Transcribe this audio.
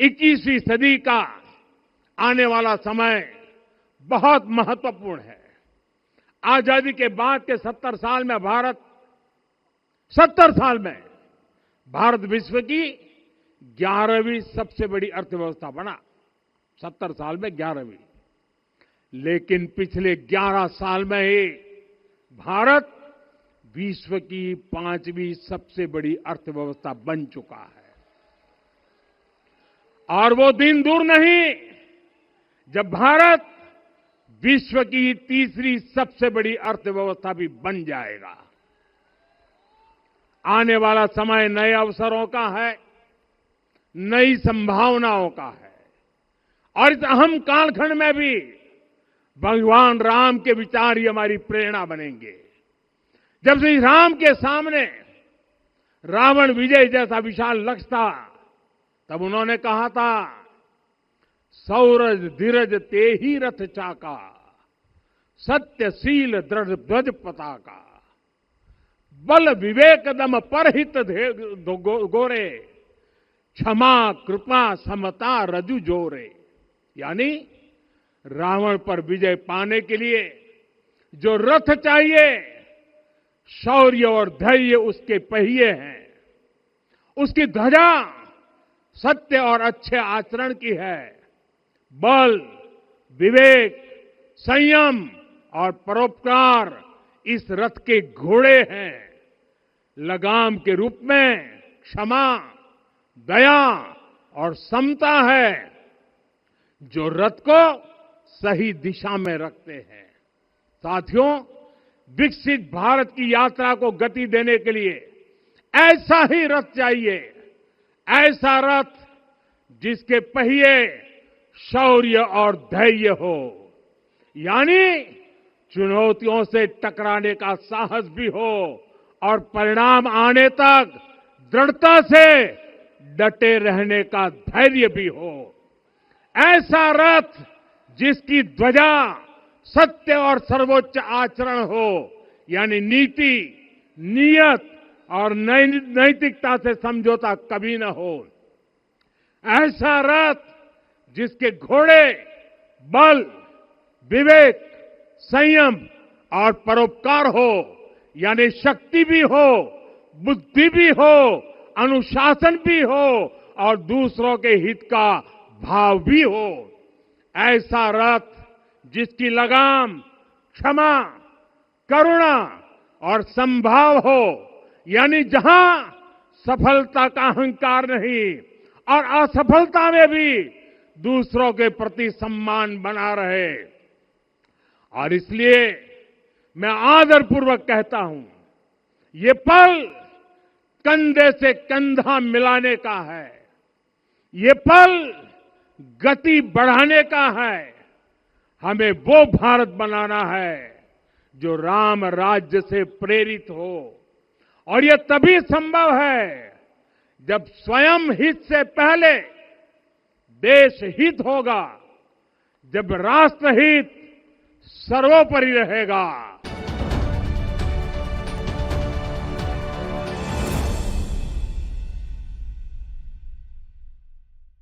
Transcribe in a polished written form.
21वीं सदी का आने वाला समय बहुत महत्वपूर्ण है। आजादी के बाद के 70 साल में भारत विश्व की 11वीं सबसे बड़ी अर्थव्यवस्था बना। 70 साल में 11वीं। लेकिन पिछले 11 साल में ही भारत विश्व की 5वीं सबसे बड़ी अर्थव्यवस्था बन चुका है। और वो दिन दूर नहीं जब भारत विश्व की 3री सबसे बड़ी अर्थव्यवस्था भी बन जाएगा। आने वाला समय नए अवसरों का है, नई संभावनाओं का है। और इस अहम कालखंड में भी भगवान राम के विचार ही हमारी प्रेरणा बनेंगे। जब श्री राम के सामने रावण विजय जैसा विशाल लक्ष्य था, तब उन्होंने कहा था, सौरज धीरज ते ही रथ चाका, सत्यशील दृढ़ ध्वज पताका, बल विवेक दम परहित गोरे, क्षमा कृपा समता रजु जोरे। यानी रावण पर विजय पाने के लिए जो रथ चाहिए, शौर्य और धैर्य उसके पहिए हैं, उसकी ध्वजा सत्य और अच्छे आचरण की है, बल विवेक संयम और परोपकार इस रथ के घोड़े हैं। लगाम के रूप में क्षमा दया और समता है जो रथ को सही दिशा में रखते हैं। साथियों, विकसित भारत की यात्रा को गति देने के लिए ऐसा ही रथ चाहिए, ऐसा रथ जिसके पहिए शौर्य और धैर्य हो, यानी चुनौतियों से टकराने का साहस भी हो और परिणाम आने तक दृढ़ता से डटे रहने का धैर्य भी हो। ऐसा रथ जिसकी ध्वजा सत्य और सर्वोच्च आचरण हो, यानी नीति नियत और नैतिकता से समझौता कभी न हो। ऐसा रथ जिसके घोड़े बल विवेक संयम और परोपकार हो, यानी शक्ति भी हो, बुद्धि भी हो, अनुशासन भी हो और दूसरों के हित का भाव भी हो। ऐसा रथ जिसकी लगाम क्षमा करुणा और संभाव हो, यानी जहां सफलता का अहंकार नहीं और असफलता में भी दूसरों के प्रति सम्मान बना रहे। और इसलिए मैं आदरपूर्वक कहता हूं, ये पल कंधे से कंधा मिलाने का है, ये पल गति बढ़ाने का है। हमें वो भारत बनाना है जो राम राज्य से प्रेरित हो, और ये तभी संभव है जब स्वयं हित से पहले देश हित होगा, जब राष्ट्र हित सर्वोपरि रहेगा।